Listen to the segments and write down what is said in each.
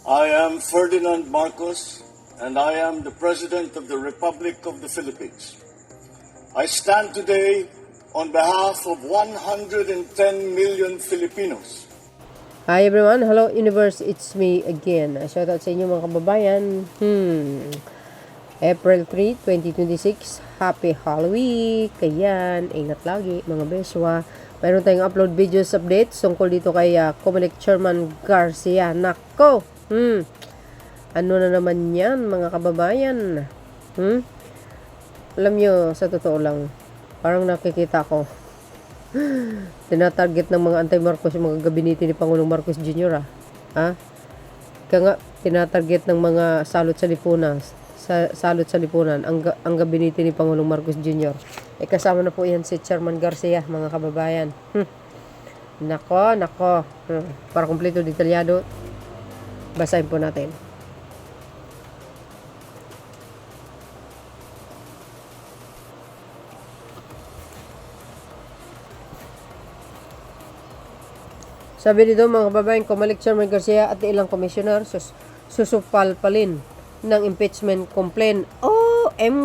I am Ferdinand Marcos, and I am the President of the Republic of the Philippines. I stand today on behalf of 110 million Filipinos. Hi everyone, hello universe, it's me again. Shoutout sa inyo mga kababayan. April 3, 2026, Happy Halloween. Kayan, ingat lagi mga beswa. Mayroon tayong upload videos updates tungkol dito kay Comelec Chairman Garcia. Nako, ano na naman yan mga kababayan? Alam nyo, sa totoo lang, parang nakikita ko tinatarget ng mga anti-Marcos yung mga gabinete ni Pangulong Marcos Jr. Kaya nga, tinatarget ng mga salot sa lipunan ang gabinete ni Pangulong Marcos Jr. Kasama na po yan si Chairman Garcia, mga kababayan. Nako. Para kumpleto, detalyado, basahin po natin. Sabi dito mga kababayan, Comelec Chairman Garcia at ilang komisyoner susupalpalin ng impeachment complaint.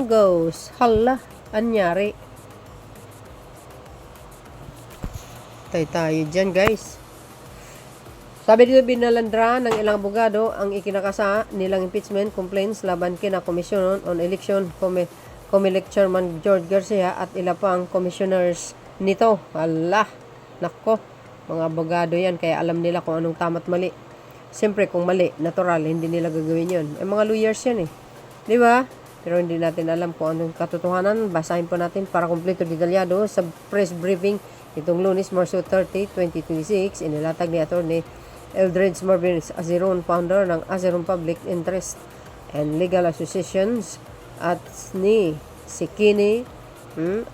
Goes. Hala, anyari. Tayo dyan guys. Sabi dito, binalandra ng ilang abogado ang ikinakasa nilang impeachment complaints laban kina Commission on Election Comelec Chairman George Garcia at ilang pang commissioners nito. Hala, nako. Mga abogado yan, kaya alam nila kung anong tama't mali. Siyempre, kung mali, natural, hindi nila gagawin yun. Mga lawyers yan Di ba? Pero hindi natin alam kung anong katotohanan. Basahin po natin para kumpleto detalyado sa press briefing itong Lunes, Marso 30, 2026. Inilatag ni Atty. Eldredge Marvin Aziron, founder ng Aziron Public Interest and Legal Associations, at ni Sikini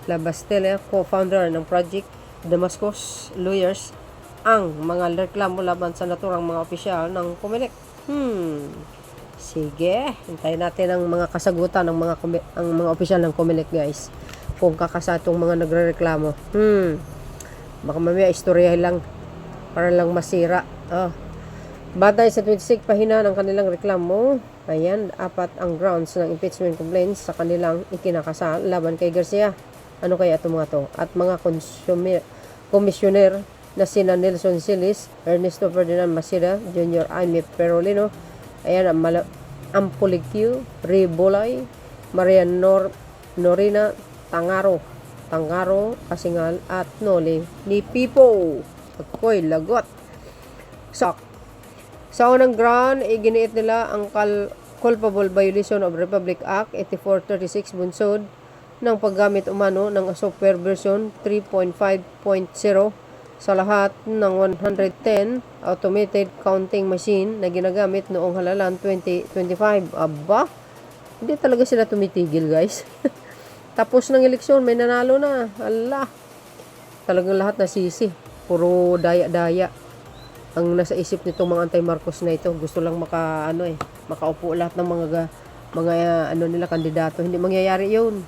Labastella, co-founder ng Project Damascus Lawyers, ang mga reklamo laban sa naturang mga opisyal ng Comelec. Sige, hintayin natin ang mga kasagutan ng mga opisyal ng Comelec, guys. Kung kakasa itong mga nagrereklamo. Baka mamaya istoryahin lang para lang masira. Batay sa 26 pahina ng kanilang reklamo, ayan, 4 ang grounds ng impeachment complaints sa kanilang ikinakasa laban kay Garcia. Ano kaya ito mga to? At mga komisyoner na sina Nelson Silis, Ernesto Ferdinand Masida, Jr. Jaime Perolino, ayan, Ampuligyu, Ray Bolay, Maria Norina Tangaro, Kasingal, at Noli ni Pipo. Ako'y lagot. Sa unang ground, iginiit nila ang culpable violation of Republic Act 8436 bunsod ng paggamit umano ng software version 3.5.0 sa lahat ng 110 automated counting machine na ginagamit noong halalan 2025. Aba, hindi talaga sila tumitigil, guys. Tapos ng eleksyon, may nanalo na. Allah, talagang lahat nasisi. Puro daya-daya ang nasa isip nitong mga anti-Marcos na ito. Gusto lang makaupo lahat ng mga nila kandidato. Hindi mangyayari yun.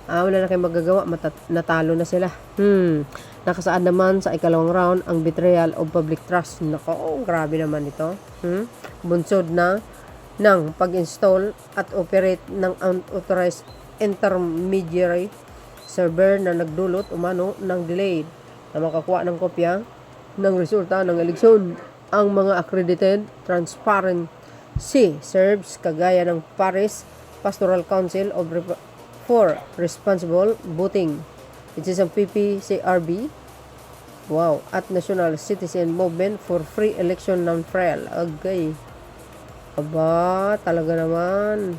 Wala na kayong magagawa, natalo na sila. Nakasaad naman sa ikalawang round ang betrayal of public trust. Nako, grabe naman ito. Bunsod na ng pag-install at operate ng unauthorized intermediary server na nagdulot umano ng delay na makakuha ng kopya ng resulta ng eleksyon. Ang mga accredited transparency serves kagaya ng Paris Pastoral Council for Responsible Voting, which is ang PPCRB, wow, at National Citizen Movement for Free Election Non-Frail. Agay. Aba, talaga naman.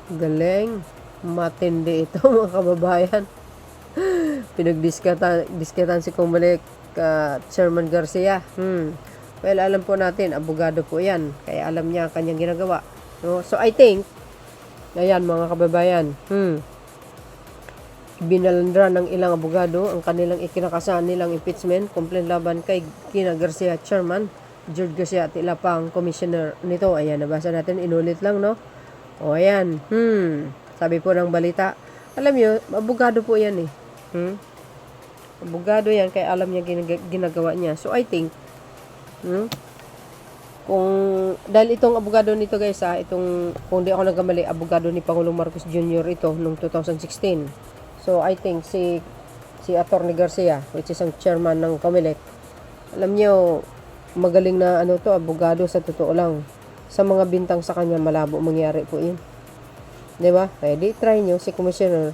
Galing. Matindi ito mga kababayan. Pinagdiskatan si Comelec Chairman Garcia. Well, alam po natin, abogado po yan. Kaya alam niya ang kanyang ginagawa. No? So, I think, ayan mga kababayan, binalandra ng ilang abogado ang kanilang ikinakasa nilang impeachment complaint laban kay kina Garcia Chairman George Garcia at ilang pang commissioner nito. Ayan, nabasa natin, inulit lang, no? O ayan, sabi po ng balita, alam nyo, abogado po yan Abogado yan, kaya alam niya ginagawa niya. So I think, Dahil itong abogado nito guys kung di ako nagkamali, abogado ni Pangulong Marcos Jr. ito nung 2016. So I think si Atty. Garcia, which is ang chairman ng COMELEC, alam niyo, magaling na abogado sa totoo lang. Sa mga bintang sa kanya, malabo mangyari po yun. Diba? Kaya di try nyo si Commissioner.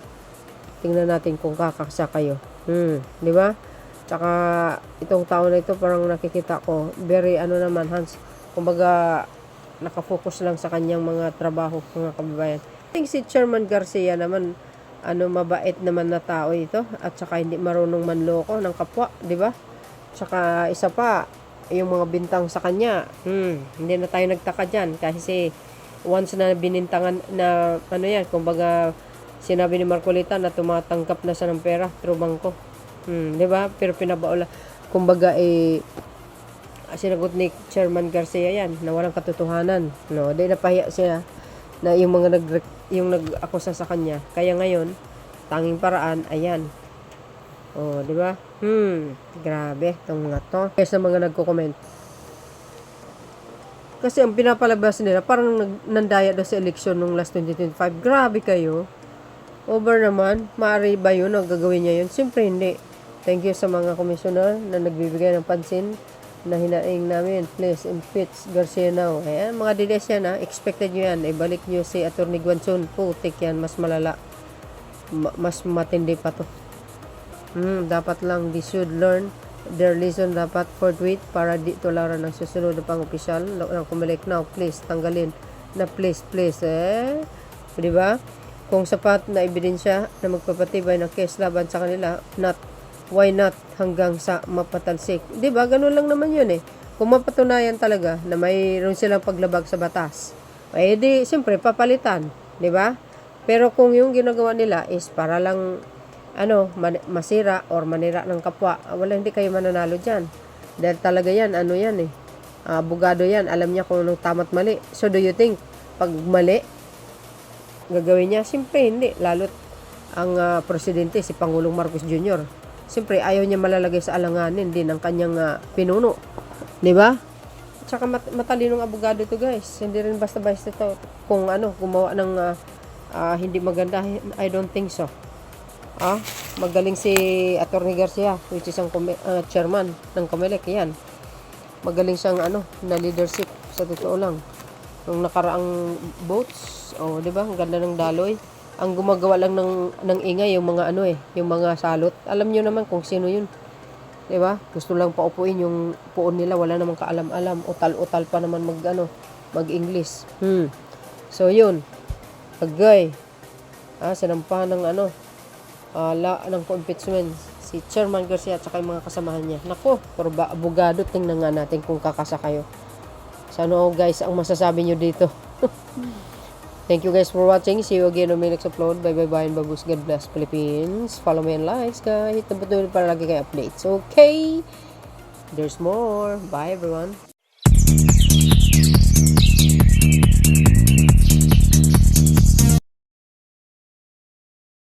Tingnan natin kung kakaksa kayo. Diba? Tsaka itong tao na ito, parang nakikita ko, very naman, kumbaga, nakafocus lang sa kanyang mga trabaho, mga kababayan. I think si Chairman Garcia naman, mabait naman na tao ito, at saka hindi marunong manloko ng kapwa, di ba? Tsaka isa pa, yung mga bintang sa kanya, hindi na tayo nagtaka dyan, kasi once na binintangan na, kumbaga, sinabi ni Marcolita na tumatanggap na siya ng pera through bangko. Di ba? Pero pinabaula, kumbaga, sinagot ni Chairman Garcia yan na walang katotohanan, no? Di napahiya siya na yung mga nag-akusa sa kanya. Kaya ngayon, tanging paraan, ayan. Oh, di ba? Grabe tong mga to. Kaya sa mga nagko-comment. Kasi ang pinapalabas nila, parang nandaya daw sa eleksyon nung last 2025. Grabe kayo. Over naman, maaari ba yun? O gagawin niya yun? Siyempre hindi. Thank you sa mga komisyoner na nagbibigay ng pansin na hinaing namin. Please impeach Garcia now. Ayan, mga dides yan expected nyo yan. Ibalik nyo si Atty. Guanzon. Putik yan, mas malala. Mas matindi pa to. Dapat lang, they should learn their lesson, dapat forthwith para di tularan ng susunod na pang-opisyal ng COMELEC now. Please, tanggalin na please. Diba? Kung sapat na ebidensya na magpapatibay ng case laban sa kanila, why not hanggang sa mapatalsik? Diba? Ganun lang naman yun Kung mapatunayan talaga na mayroon silang paglabag sa batas, di, siyempre, papalitan. Diba? Pero kung yung ginagawa nila is para lang, masira or manira ng kapwa, hindi kayo mananalo dyan. Dahil talaga yan, abogado yan, alam niya kung anong tama't mali. So, do you think, pag mali, gagawin niya? Siyempre, hindi. Lalo't ang presidente, si Pangulong Marcos Jr., siyempre, ayaw niya malalagay sa alanganin din ang kanyang pinuno. Diba? Tsaka matalinong abogado to guys. Hindi rin basta-basta ito. Kung gumawa ng hindi maganda, I don't think so. Magaling si Atty. Garcia, which is ang chairman ng COMELEC. Yan. Magaling siyang na leadership sa totoo lang. Nung nakaraang votes, diba? Ang ganda ng daloy. Ang gumagawa lang ng ingay yung mga yung mga salot. Alam niyo naman kung sino yun. 'Di ba? Gusto lang paupuin yung puon nila, wala namang kaalam-alam, utal-utal pa naman mag-English. So yun. Agay. Sinampahan ng ng impeachment si Chairman Garcia at saka yung mga kasamahan niya. Nako, purba abogado, tingnan nga natin kung kakasa kayo. Sana guys ang masasabi niyo dito. Thank you guys for watching. See you again on my next upload. Bye and babus. God bless Philippines. Follow me and likes guys. Hit the button para lagi kayo updates. Okay? There's more. Bye everyone.